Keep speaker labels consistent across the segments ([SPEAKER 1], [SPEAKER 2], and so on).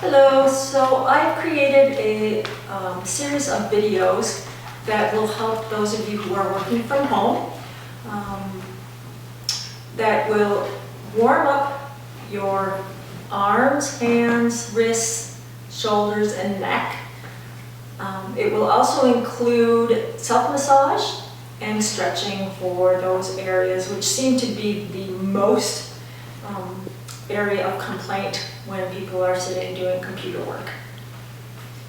[SPEAKER 1] Hello, so I've created a series of videos that will help those of you who are working from home, that will warm up your arms, hands, wrists, shoulders, and neck. It will also include self-massage and stretching for those areas which seem to be the most area of complaint when people are sitting doing computer work.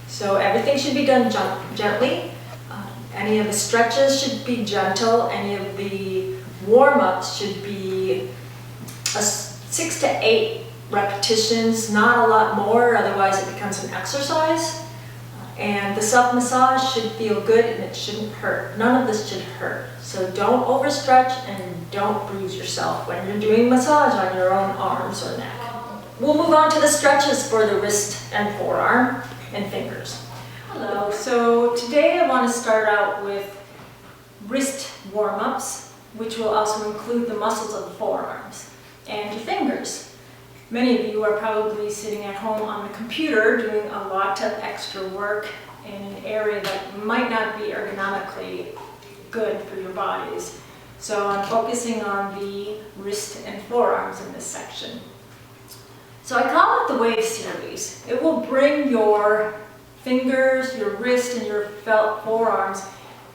[SPEAKER 1] So everything should be done gently. Any of the stretches should be gentle. Any of the warm-ups should be 6 to 8 repetitions, not a lot more, otherwise it becomes an exercise. And the self-massage should feel good and it shouldn't hurt. None of this should hurt. So don't overstretch and don't bruise yourself when you're doing massage on your own arms or neck. We'll move on to the stretches for the wrist and forearm and fingers. Hello, so today I want to start out with wrist warm-ups, which will also include the muscles of the forearms and your fingers. Many of you are probably sitting at home on the computer doing a lot of extra work in an area that might not be ergonomically good for your bodies. So I'm focusing on the wrist and forearms in this section. So I call it the wave series. It will bring your fingers, your wrist, and your felt forearms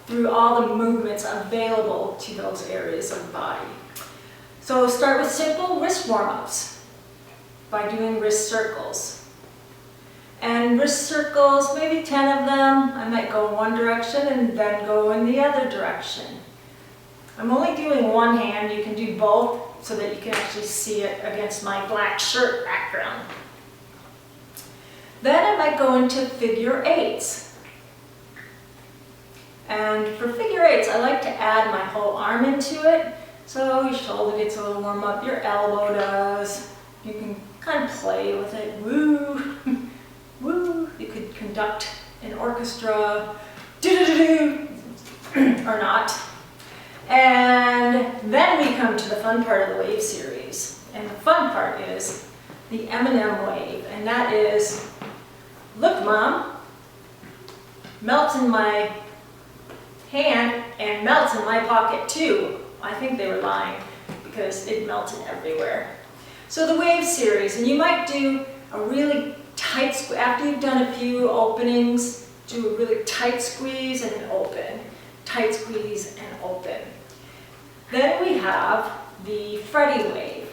[SPEAKER 1] through all the movements available to those areas of the body. So start with simple wrist warm-ups by doing wrist circles. And wrist circles, maybe 10 of them. I might go in one direction and then go in the other direction. I'm only doing one hand. You can do both so that you can actually see it against my black shirt background. Then I might go into figure eights. And for figure eights, I like to add my whole arm into it. So your shoulder gets a little warm up, your elbow does. You can kind of play with it, woo, woo. You could conduct an orchestra, do-do-do-do, or not. And then we come to the fun part of the wave series. And the fun part is the M&M wave. And that is, look Mom, melts in my hand and melts in my pocket too. I think they were lying because it melted everywhere. So the wave series, and you might do a really tight squeeze. After you've done a few openings, do a really tight squeeze and an open. Tight squeeze and open. Then we have the Freddy wave.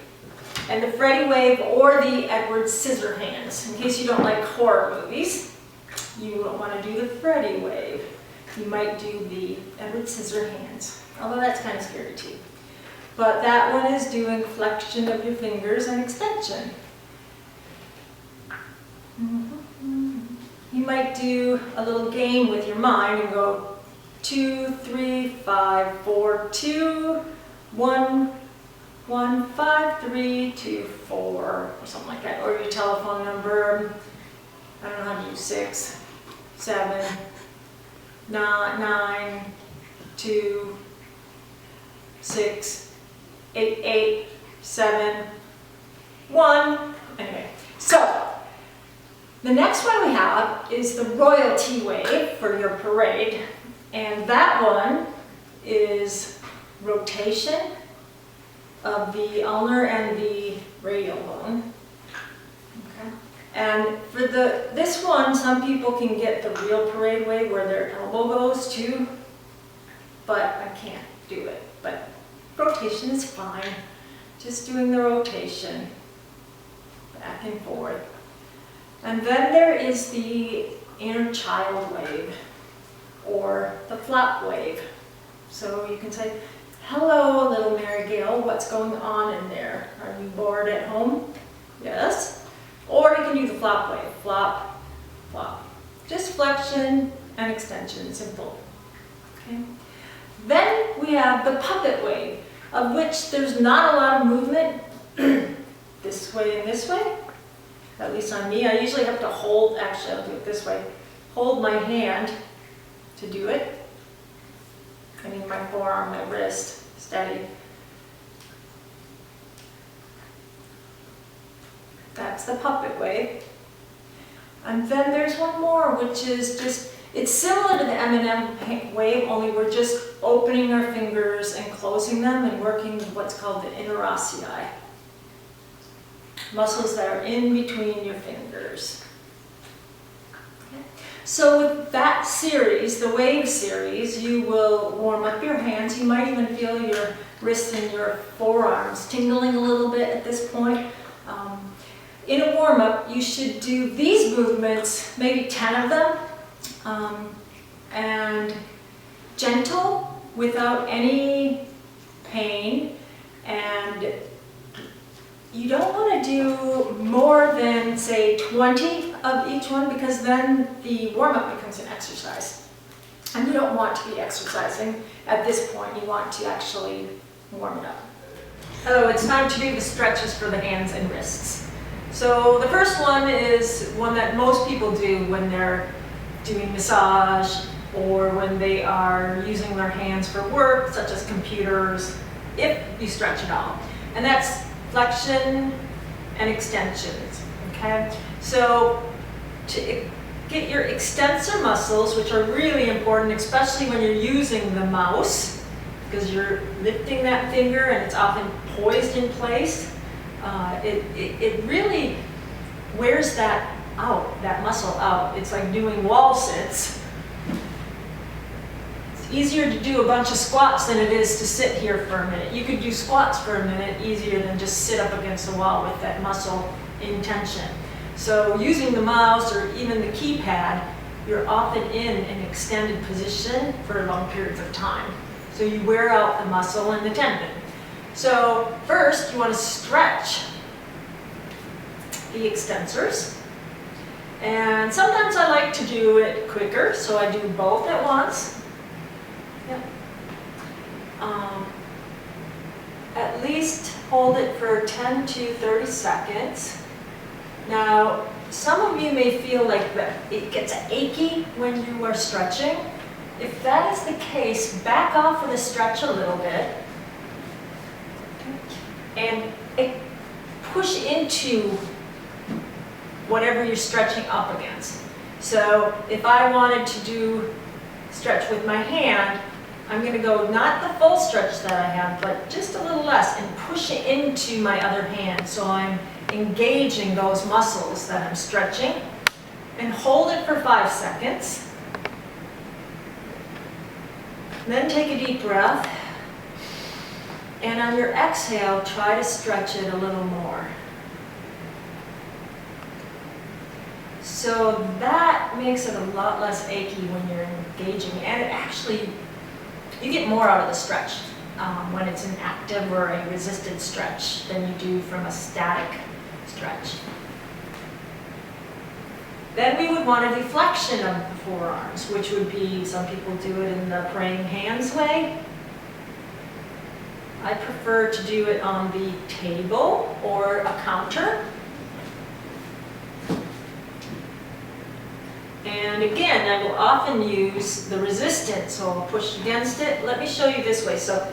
[SPEAKER 1] And the Freddy wave or the Edward Scissorhands. In case you don't like horror movies, you don't want to do the Freddy wave. You might do the Edward Scissorhands, although that's kind of scary too. But that one is doing flexion of your fingers and extension. You might do a little game with your mind and go 2, 3, 5, 4, 2, 1, 1, 5, 3, 2, 4, or something like that. Or your telephone number, I don't know how to do 6, 7, 9, 2, 6, 8, 8, 7, 1. Anyway, so the next one we have is the royalty wave for your parade. And that one is rotation of the ulnar and the radial bone. Okay. And for this one, some people can get the real parade wave where their elbow goes too, but I can't do it. But rotation is fine. Just doing the rotation back and forth. And then there is the inner child wave or the flap wave. So you can say, hello little Mary Gail, what's going on in there? Are you bored at home? Yes. Or you can do the flap wave, flop, flop. Just flexion and extension, simple. Okay. Then we have the puppet wave, of which there's not a lot of movement this way and this way, at least on me. I usually have to hold, actually I'll do it this way, hold my hand to do it. I mean my forearm, my wrist, steady. That's the puppet wave. And then there's one more, which is just, it's similar to the M&M wave, only we're just opening our fingers and closing them and working with what's called the interossei. Muscles that are in between your fingers. Okay. So with that series, the wave series, you will warm up your hands. You might even feel your wrists and your forearms tingling a little bit at this point. In a warm-up, you should do these movements, maybe 10 of them, and gentle, without any pain, and you don't want to do more than, say, 20 of each one, because then the warm-up becomes an exercise. And you don't want to be exercising at this point. You want to actually warm it up. So it's time to do the stretches for the hands and wrists. So the first one is one that most people do when they're doing massage or when they are using their hands for work, such as computers, if you stretch at all. And that's flexion and extensions, okay? So to get your extensor muscles, which are really important, especially when you're using the mouse, because you're lifting that finger and it's often poised in place. It really wears that out, that muscle out. It's like doing wall sits. It's easier to do a bunch of squats than it is to sit here for a minute. You could do squats for a minute easier than just sit up against the wall with that muscle in tension. So using the mouse or even the keypad, you're often in an extended position for long periods of time. So you wear out the muscle and the tendon. So first, you want to stretch the extensors. And sometimes I like to do it quicker, so I do both at once. Yep. At least hold it for 10 to 30 seconds. Now, some of you may feel like it gets achy when you are stretching. If that is the case, back off of the stretch a little bit and push into whatever you're stretching up against. So if I wanted to do stretch with my hand, I'm going to go not the full stretch that I have, but just a little less, and push it into my other hand. So I'm engaging those muscles that I'm stretching, and hold it for 5 seconds. Then take a deep breath, and on your exhale, try to stretch it a little more. So that makes it a lot less achy when you're engaging, and it actually, you get more out of the stretch when it's an active or a resisted stretch than you do from a static stretch. Then we would want a deflection of the forearms, which would be, some people do it in the praying hands way. I prefer to do it on the table or a counter. And again, I will often use the resistance, so I'll push against it. Let me show you this way. So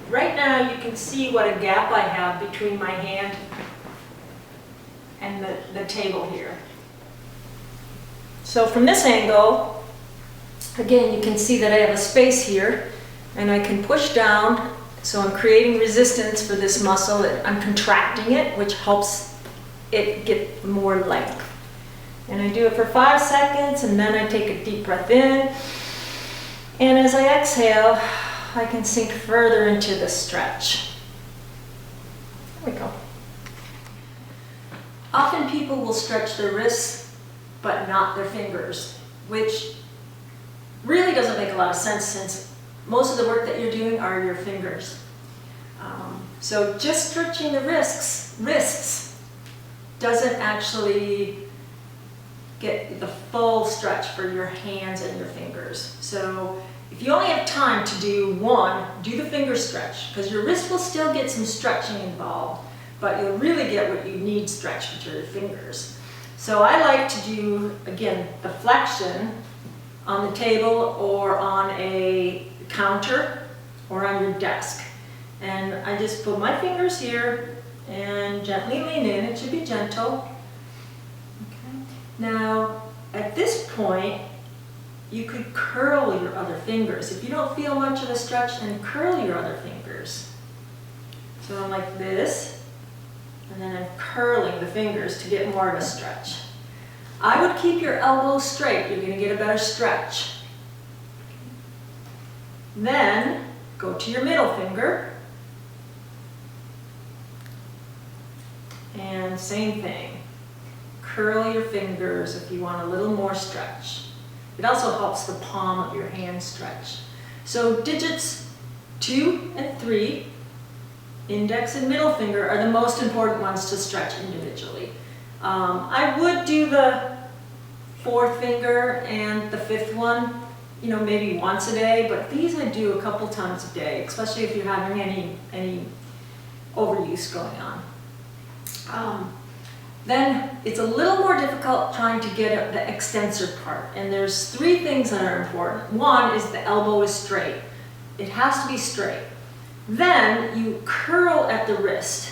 [SPEAKER 1] right now you can see what a gap I have between my hand and the table here. So from this angle, again, you can see that I have a space here, and I can push down, so I'm creating resistance for this muscle. I'm contracting it, which helps it get more length. And I do it for 5 seconds, and then I take a deep breath in. And as I exhale, I can sink further into the stretch. There we go. Often people will stretch their wrists, but not their fingers, which really doesn't make a lot of sense since most of the work that you're doing are your fingers. So just stretching the wrists doesn't actually get the full stretch for your hands and your fingers. So if you only have time to do one, do the finger stretch, because your wrist will still get some stretching involved, but you'll really get what you need stretched with your fingers. So I like to do, again, the flexion on the table or on a counter or on your desk. And I just put my fingers here and gently lean in. It should be gentle. Okay. Now, at this point, you could curl your other fingers. If you don't feel much of a stretch, then curl your other fingers. So I'm like this, and then I'm curling the fingers to get more of a stretch. I would keep your elbows straight. You're going to get a better stretch. Then go to your middle finger. And same thing. Curl your fingers if you want a little more stretch. It also helps the palm of your hand stretch. So digits 2 and 3, index and middle finger, are the most important ones to stretch individually. I would do the 4th finger and the 5th one, you know, maybe once a day, but these I do a couple times a day, especially if you're having any overuse going on. Then it's a little more difficult trying to get at the extensor part, and there's 3 things that are important. One is the elbow is straight. It has to be straight. Then you curl at the wrist.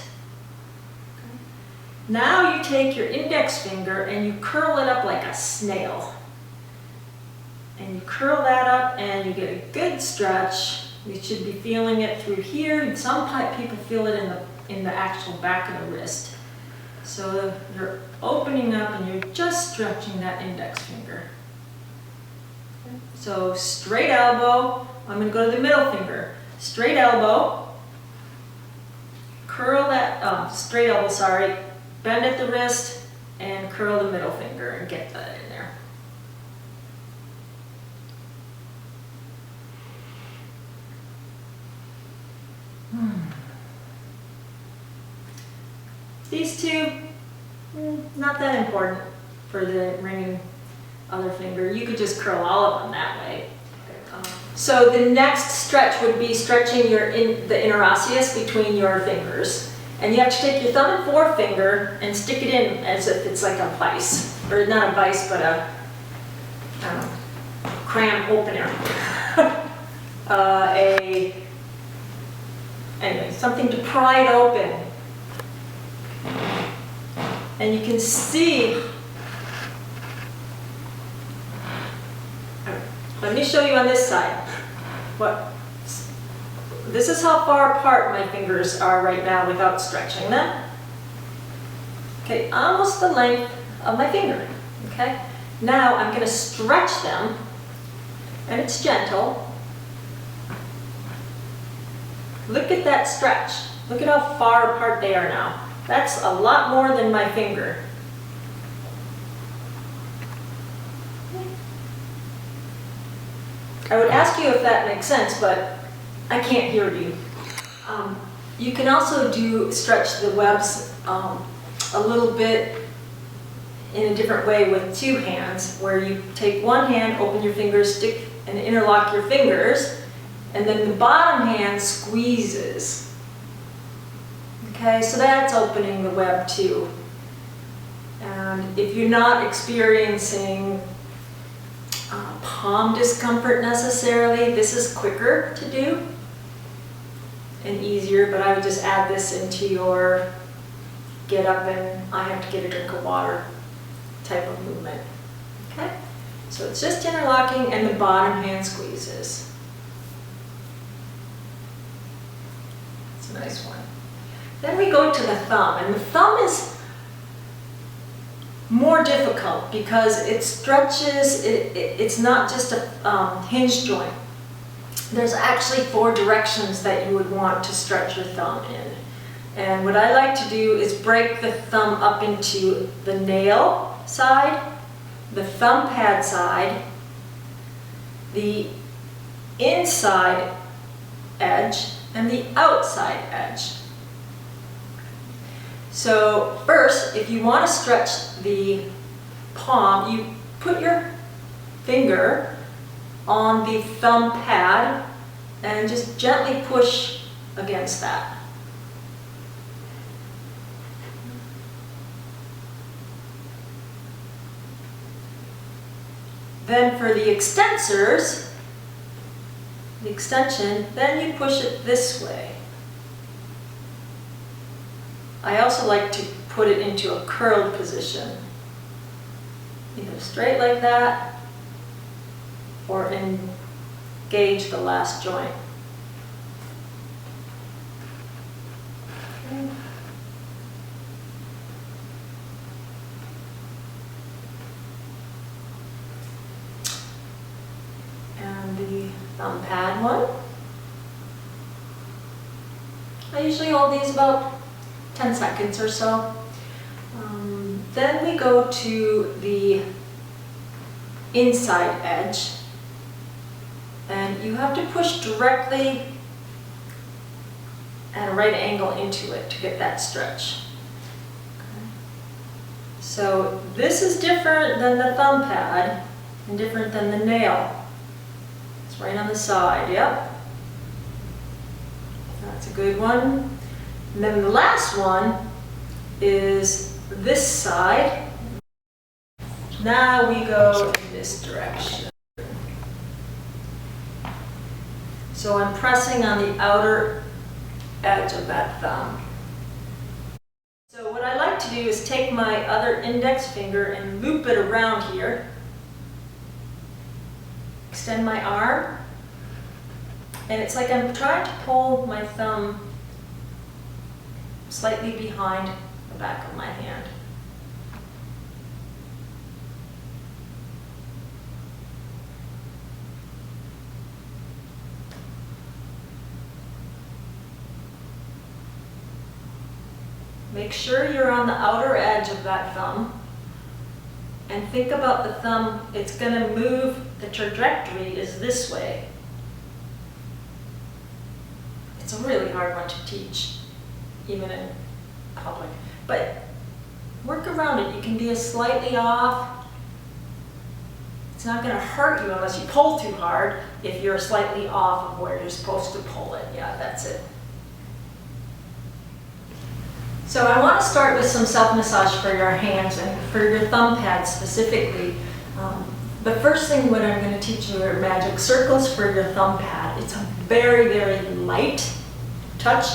[SPEAKER 1] Now you take your index finger and you curl it up like a snail. And you curl that up and you get a good stretch. You should be feeling it through here. Some people feel it in the actual back of the wrist. So you're opening up and you're just stretching that index finger. So straight elbow, I'm going to go to the middle finger. Straight elbow, curl that, straight elbow, sorry, bend at the wrist and curl the middle finger and get that in there. These 2, not that important for the ringing other finger. You could just curl all of them that way. So the next stretch would be stretching the interosseous between your fingers. And you have to take your thumb and forefinger and stick it in as if it's like a vise. Or not a vise, but a cram opener. Anyway, something to pry it open. And you can see, let me show you on this side. This is how far apart my fingers are right now without stretching them. Okay, almost the length of my finger. Okay, now I'm going to stretch them, and it's gentle. Look at that stretch. Look at how far apart they are now. That's a lot more than my finger. I would ask you if that makes sense, but I can't hear you. You can also stretch the webs a little bit in a different way with 2 hands, where you take one hand, open your fingers, stick and interlock your fingers, and then the bottom hand squeezes. Okay, so that's opening the web too. And if you're not experiencing palm discomfort necessarily, this is quicker to do and easier, but I would just add this into your get up and I have to get a drink of water type of movement. Okay, so it's just interlocking and the bottom hand squeezes. It's a nice one. Then we go to the thumb, and the thumb is more difficult because it stretches, it's not just a hinge joint. There's actually 4 directions that you would want to stretch your thumb in. And what I like to do is break the thumb up into the nail side, the thumb pad side, the inside edge, and the outside edge. So first, if you want to stretch the palm, you put your finger on the thumb pad and just gently push against that. Then for the extensors, the extension, then you push it this way. I also like to put it into a curled position. either straight like that or engage the last joint. Okay. And the thumb pad one. I usually hold these about 10 seconds or so. Then we go to the inside edge, and you have to push directly at a right angle into it to get that stretch. Okay. So this is different than the thumb pad and different than the nail. It's right on the side, yep. That's a good one. And then the last one is this side. Now we go in this direction. So I'm pressing on the outer edge of that thumb. So what I like to do is take my other index finger and loop it around here. Extend my arm. And it's like I'm trying to pull my thumb slightly behind the back of my hand. Make sure you're on the outer edge of that thumb, and think about the thumb. It's going to move, the trajectory is this way. It's a really hard one to teach, even in public. But work around it. You can be slightly off. It's not going to hurt you unless you pull too hard if you're slightly off of where you're supposed to pull it. Yeah, that's it. So I want to start with some self-massage for your hands and for your thumb pads specifically. The first thing what I'm going to teach you are magic circles for your thumb pad. It's a very, very light touch.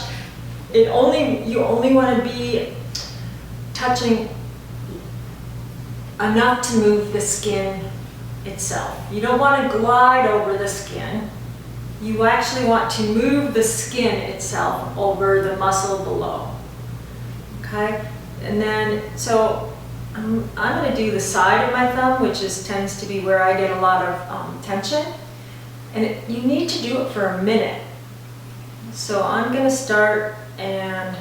[SPEAKER 1] You only want to be touching enough to move the skin itself. You don't want to glide over the skin. You actually want to move the skin itself over the muscle below. Okay, and then so I'm going to do the side of my thumb, which tends to be where I get a lot of tension, and you need to do it for a minute. So I'm going to start and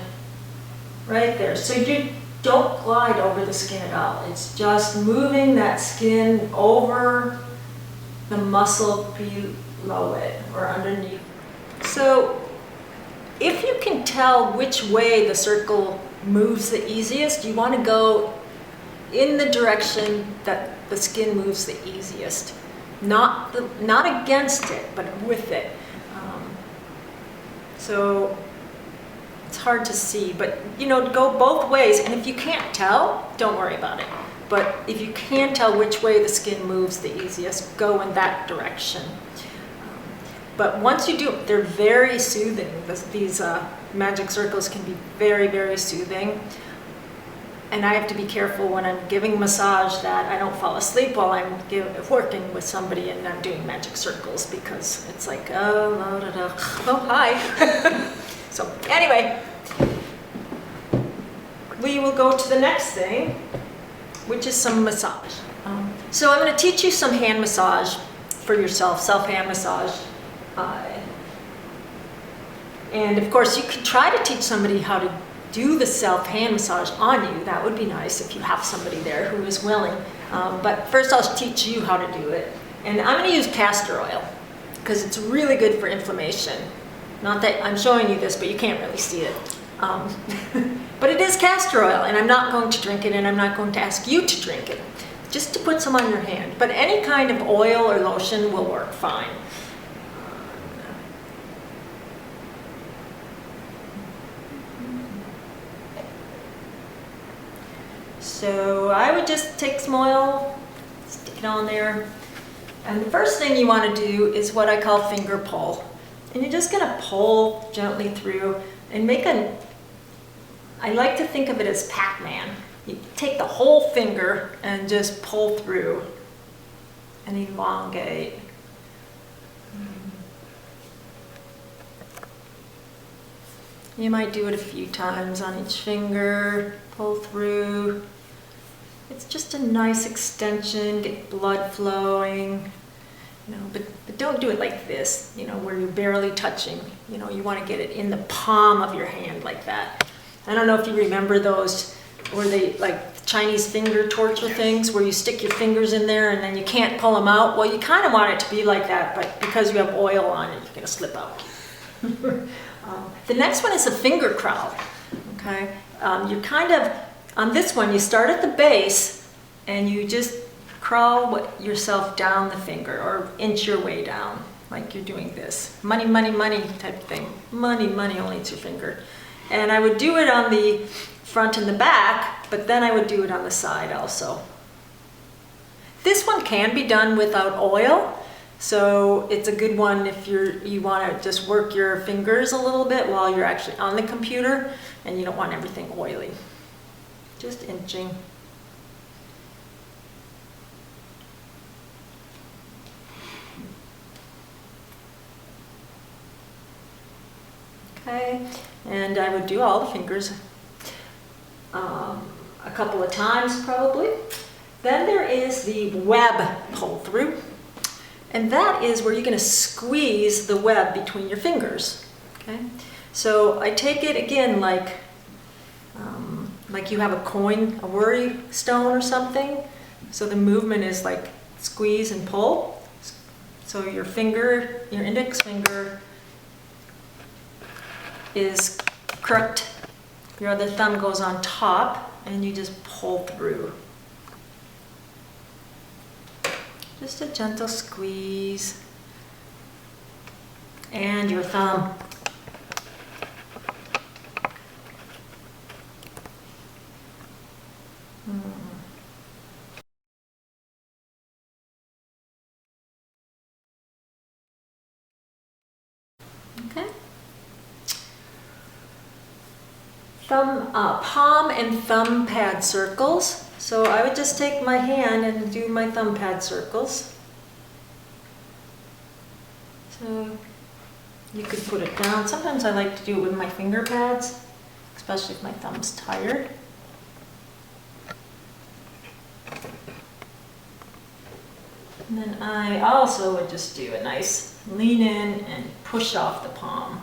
[SPEAKER 1] right there. So you don't glide over the skin at all. It's just moving that skin over the muscle below it or underneath. So if you can tell which way the circle moves the easiest, you want to go in the direction that the skin moves the easiest, not against it, but with it. So it's hard to see, but go both ways. And if you can't tell, don't worry about it. But if you can tell which way the skin moves the easiest, go in that direction. But once you do it, they're very soothing. These magic circles can be very, very soothing. And I have to be careful when I'm giving massage that I don't fall asleep while I'm working with somebody and I'm doing magic circles, because it's like, oh hi. So anyway, we will go to the next thing, which is some massage. So I'm going to teach you some hand massage for yourself, self-hand massage. And of course, you could try to teach somebody how to do the self-hand massage on you. That would be nice if you have somebody there who is willing. But first I'll teach you how to do it. And I'm going to use castor oil because it's really good for inflammation. Not that I'm showing you this, but you can't really see it. But it is castor oil, and I'm not going to drink it, and I'm not going to ask you to drink it. Just to put some on your hand. But any kind of oil or lotion will work fine. So I would just take some oil, stick it on there. And the first thing you want to do is what I call finger pull. And you're just going to pull gently through and I like to think of it as Pac-Man. you take the whole finger and just pull through and elongate. You might do it a few times on each finger, pull through. It's just a nice extension, get blood flowing, you know, but don't do it like this, you know, where you're barely touching. You know, you want to get it in the palm of your hand like that. I don't know if you remember those, where they, like Chinese finger torture things, where you stick your fingers in there and then you can't pull them out. Well, you kind of want it to be like that, but because you have oil on it, you're going to slip out. The next one is a finger crawl, okay? You kind of, on this one, you start at the base and you just crawl yourself down the finger or inch your way down, like you're doing this. Money, money, money type thing. Money, money, only it's your finger. And I would do it on the front and the back, but then I would do it on the side also. This one can be done without oil. So it's a good one if you want to just work your fingers a little bit while you're actually on the computer and you don't want everything oily. Just inching. Okay, and I would do all the fingers a couple of times probably. Then there is the web pull through. And that is where you're going to squeeze the web between your fingers. Okay, so I take it again like you have a coin, a worry stone or something. So the movement is like squeeze and pull. So your finger, your index finger is crooked. Your other thumb goes on top and you just pull through. Just a gentle squeeze. And your thumb. Okay. Palm and thumb pad circles. So I would just take my hand and do my thumb pad circles. So you could put it down. Sometimes I like to do it with my finger pads, especially if my thumb's tired. And then I also would just do a nice lean in and push off the palm.